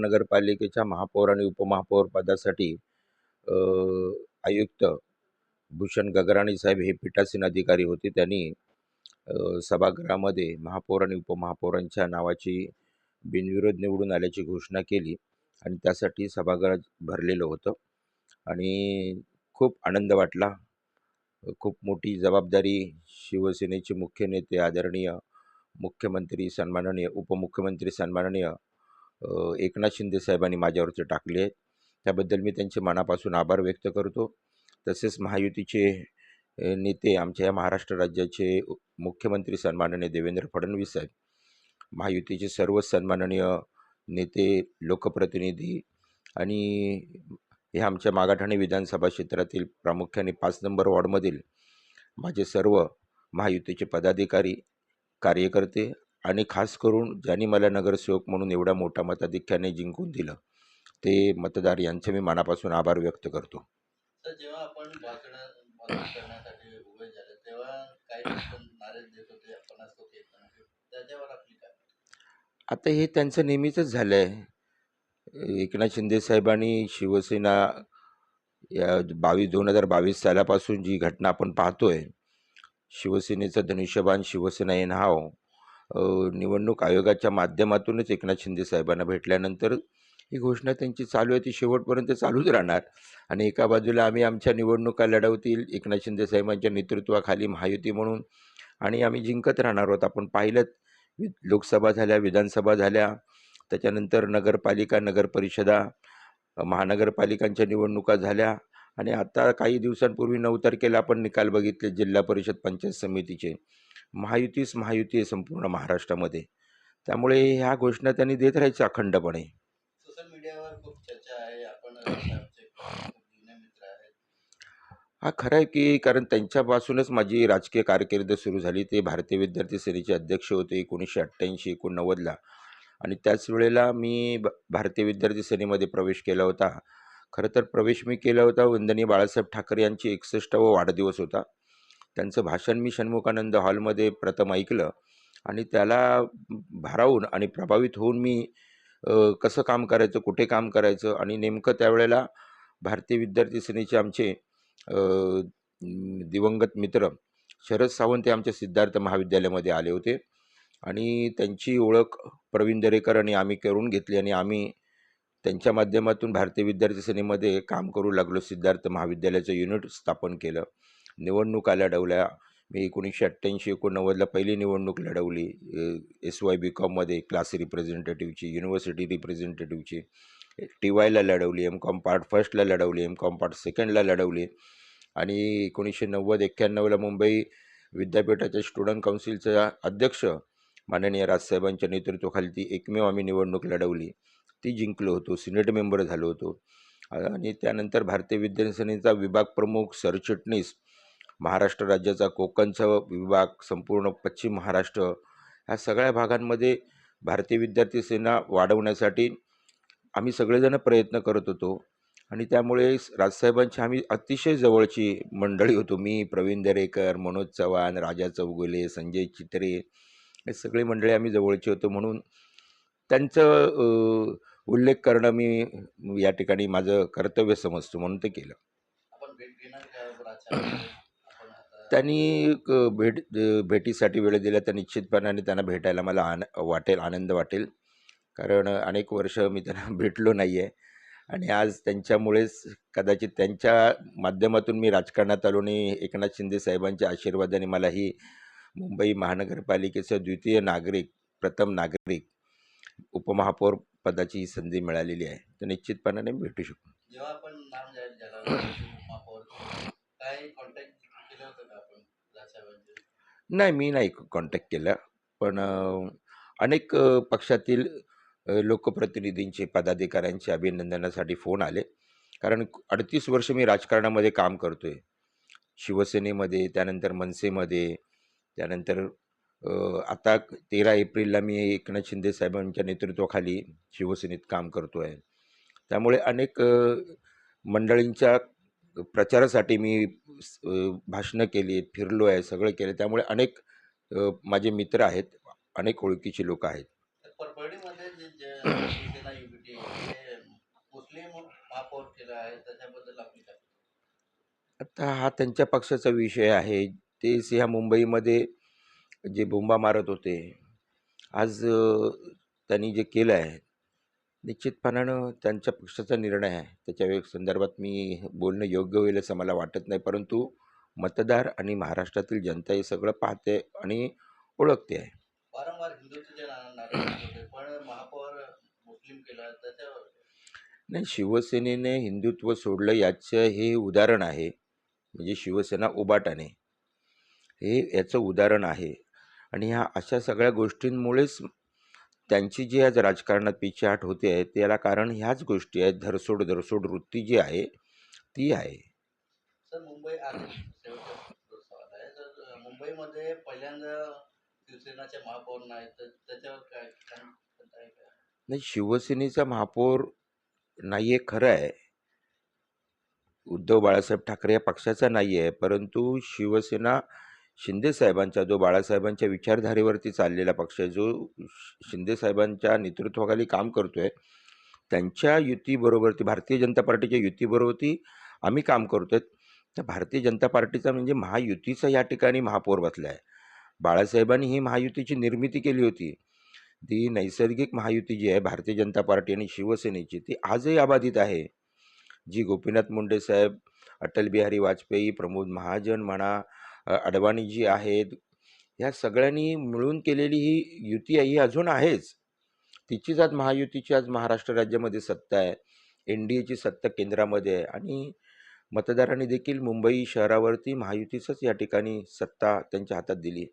महानगरपालिकेच्या महापौर आणि उपमहापौर पदासाठी अ, आयुक्त भूषण गगराणी साहेब हे पीठासीन अधिकारी होते. त्यांनी सभागृहामध्ये महापौर आणि उपमहापौरांच्या नावाची बिनविरोध निवडून आल्याची घोषणा केली आणि त्यासाठी सभागृह भरलेलं होतं आणि खूप आनंद वाटला. खूप मोठी जबाबदारी शिवसेनेचे मुख्य नेते आदरणीय मुख्यमंत्री सन्माननीय उपमुख्यमंत्री सन्माननीय एकनाथ शिंदे साहेबांनी माझ्यावरती टाकले आहे. त्याबद्दल मी त्यांचे मनापासून आभार व्यक्त करतो. तसेच महायुतीचे नेते आमच्या या महाराष्ट्र राज्याचे मुख्यमंत्री सन्माननीय देवेंद्र फडणवीस साहेब, महायुतीचे सर्व सन्माननीय नेते, लोकप्रतिनिधी आणि हे आमच्या मागाठाणे विधानसभा क्षेत्रातील प्रामुख्याने 5 नंबर वॉर्डमधील माझे सर्व महायुतीचे पदाधिकारी, कार्यकर्ते आणि खास करून ज्यांनी मला नगरसेवक म्हणून एवढा मोठा मताधिक्याने जिंकून दिलं, ते मतदार यांचे मी मनापासून आभार व्यक्त करतो. तर जेव्हा आपण भाषण करण्यासाठी उभे झाले तेव्हा काही लोक नारे देत होते, आपण असतो त्याच्यावर आपली काय? आता हे त्यांचं नेहमीचंच झालं आहे. एकनाथ शिंदे साहेबांनी शिवसेना या 2022 सालापासून जी घटना आपण पाहतोय, शिवसेनेचं धनुष्यबाण शिवसेना हे नाव निवडणूक आयोगाच्या माध्यमातूनच एकनाथ शिंदे साहेबांना भेटल्यानंतर ही घोषणा त्यांची चालू आहे, ती शेवटपर्यंत चालूच राहणार. आणि एका बाजूला आम्ही आमच्या निवडणुका लढवतील एकनाथ शिंदे साहेबांच्या नेतृत्वाखाली महायुती म्हणून, आणि आम्ही जिंकत राहणार आहोत. आपण पाहिलं, लोकसभा झाल्या, विधानसभा झाल्या, त्याच्यानंतर नगरपालिका, नगरपरिषदा, महानगरपालिकांच्या निवडणुका झाल्या आणि आता काही दिवसांपूर्वी 9 तारखेला आपण निकाल बघितले जिल्हा परिषद पंचायत समितीचे. महायुती आहे संपूर्ण महाराष्ट्रामध्ये. त्यामुळे ह्या घोषणा त्यांनी देत राहायचं अखंडपणे. सोशल मीडियावर खूप चर्चा आहे, आपण साहेबचे खूप जुने मित्र आहेत. हा खरं आहे की, कारण त्यांच्यापासूनच माझी राजकीय कारकीर्द सुरू झाली. ते भारतीय विद्यार्थी सेनेचे अध्यक्ष होते 1988-89ला आणि त्याच वेळेला मी भारतीय विद्यार्थी सेनेमध्ये प्रवेश केला होता. खरं तर प्रवेश मी केला होता वंदनीय बाळासाहेब ठाकरे यांची 61वा वाढदिवस होता. त्यांचं भाषण मी षण्मुखानंद हॉलमध्ये प्रथम ऐकलं आणि त्याला भारावून आणि प्रभावित होऊन मी कसं काम करायचं, कुठे काम करायचं, आणि नेमकं त्यावेळेला भारतीय विद्यार्थी सेनेचे आमचे दिवंगत मित्र शरद सावंत हे आमच्या सिद्धार्थ महाविद्यालयामध्ये आले होते आणि त्यांची ओळख प्रवीण दरेकर आणि आम्ही करून घेतली आणि आम्ही त्यांच्या माध्यमातून भारतीय विद्यार्थी सेनेमध्ये काम करू लागलो. सिद्धार्थ महाविद्यालयाचं युनिट स्थापन केलं, निवडणुका लढवल्या. मी 1988-89ला पहिली निवडणूक लढवली SY BCOMमध्ये क्लास रिप्रेझेंटेटिव्हची, युनिव्हर्सिटी रिप्रेझेंटेटिव्हची. TYला लढवली, MCOM पार्ट फर्स्टला लढवली, MCOM पार्ट सेकंडला लढवली आणि 1990-91ला मुंबई विद्यापीठाच्या स्टुडंट काउन्सिलचा अध्यक्ष माननीय राजसाहेबांच्या नेतृत्वाखाली ती एकमेव आम्ही निवडणूक लढवली, ती जिंकलो होतो, सिनेट मेंबर झालो होतो. आणि त्यानंतर भारतीय विद्यार्थी सेनेचा विभाग प्रमुख, सरचिटणीस, महाराष्ट्र राज्याचा कोकणचा विभाग, संपूर्ण पश्चिम महाराष्ट्र, ह्या सगळ्या भागांमध्ये भारतीय विद्यार्थी सेना वाढवण्यासाठी आम्ही सगळेजण प्रयत्न करत होतो आणि त्यामुळे राजसाहेबांची आम्ही अतिशय जवळची मंडळी होतो. मी, प्रवीण दरेकर, मनोज चव्हाण, राजा चौगुले, संजय चित्रे, हे सगळी मंडळी आम्ही जवळची होतो. म्हणून त्यांचं उल्लेख करणं मी या ठिकाणी माझं कर्तव्य समजतो, म्हणून ते केलं. आपण भेट घेणार का? त्यांनी भेटीसाठी वेळ दिला तर निश्चितपणाने त्यांना भेटायला मला आनंद वाटेल, कारण अनेक वर्ष मी त्यांना भेटलो नाही आहे आणि आज त्यांच्यामुळेच कदाचित त्यांच्या माध्यमातून मी राजकारणात आलो आणि एकनाथ शिंदे साहेबांच्या आशीर्वादाने मला ही मुंबई महानगरपालिकेचं द्वितीय नागरिक, प्रथम नागरिक, उपमहापौर पदाची संधी मिळालेली आहे. तर निश्चितपणाने भेटू शकतो. जेव्हा आपण नाम जाहीर झाला उपमहापौर, काय कॉन्टॅक्ट केलं होतं का आपण राजसाहेबांचे? नाही, मी नाही कॉन्टॅक्ट केला, पण अनेक पक्षातील लोकप्रतिनिधींचे, पदाधिकाऱ्यांचे अभिनंदनासाठी फोन आले. कारण 38 वर्ष मी राजकारणामध्ये काम करतो आहे. शिवसेनेमध्ये, त्यानंतर मनसेमध्ये, त्यानंतर आता 13 एप्रिलला मी एकनाथ शिंदे साहेबांच्या नेतृत्वाखाली शिवसेनेत काम करतो आहे. त्यामुळे अनेक मंडळींच्या प्रचारासाठी मी भाषणं केली आहेत, फिरलो आहे, सगळं केलं. त्यामुळे अनेक माझे मित्र आहेत, अनेक ओळखीचे लोक आहेत. परभणीमध्ये जे शिवसेना युनिटी महापौर केला आहे त्याच्याबद्दल आपली काय? आता हा त्यांच्या पक्षाचा विषय आहे. तेच ह्या मुंबईमध्ये जे बोंबा मारत होते, आज त्यांनी जे केलं आहे, निश्चितपणानं त्यांच्या पक्षाचा निर्णय आहे. त्याच्या संदर्भात मी बोलणं योग्य होईल असं मला वाटत नाही. परंतु मतदार आणि महाराष्ट्रातील जनता हे सगळं पाहते आणि ओळखते आहे. वारंवार हिंदूचे नारे देत होते पण महापौर मुस्लिम केला त्याच्यावर काय? नाही, शिवसेनेने हिंदुत्व सोडलं याचं हे उदाहरण आहे. म्हणजे शिवसेना उभाटाने हे याचं उदाहरण आहे. आणि ह्या अशा सगळ्या गोष्टींमुळेच त्यांची जी आज राजकारणात पिछेहाट होते आहे, त्याला कारण ह्याच गोष्टी आहेत. धरसोड वृत्ती जी आहे ती आहे. सर मुंबई आज शेवटचा सवाल आहे तर मुंबईमध्ये पहिल्यांदा शिवसेनाचे महापौर नाही तर त्याच्यावर काय काय काय? नाही, शिवसेनेचा महापौर नाही आहे खरं आहे. उद्धव बाळासाहेब ठाकरे या पक्षाचा नाही आहे. परंतु शिवसेना शिंदेसाहेबांच्या जो बाळासाहेबांच्या विचारधारेवरती चाललेला पक्ष आहे, जो शिंदेसाहेबांच्या नेतृत्वाखाली काम करतो आहे, त्यांच्या युतीबरोबर भारतीय जनता पार्टीच्या युतीबरोबर आम्ही काम करतो आहे. तर भारतीय जनता पार्टीचा म्हणजे महायुतीचा या ठिकाणी महापौर बसला आहे. बाळासाहेबांनी ही महायुतीची निर्मिती केली होती. ती नैसर्गिक महायुती जी आहे भारतीय जनता पार्टी आणि शिवसेनेची, ती आजही अबाधित आहे. जी गोपीनाथ मुंडे साहेब, अटल बिहारी वाजपेयी, प्रमोद महाजन म्हणा, अडवाणीजी आहेत, ह्या सगळ्यांनी मिळून केलेली ही युती आहे, ही अजून आहेच. तिचीच आज महायुतीची आज महाराष्ट्र राज्यामध्ये सत्ता आहे. NDAची सत्ता केंद्रामध्ये आहे आणि मतदारांनी देखील मुंबई शहरावरती महायुतीचंच या ठिकाणी सत्ता त्यांच्या हातात दिली.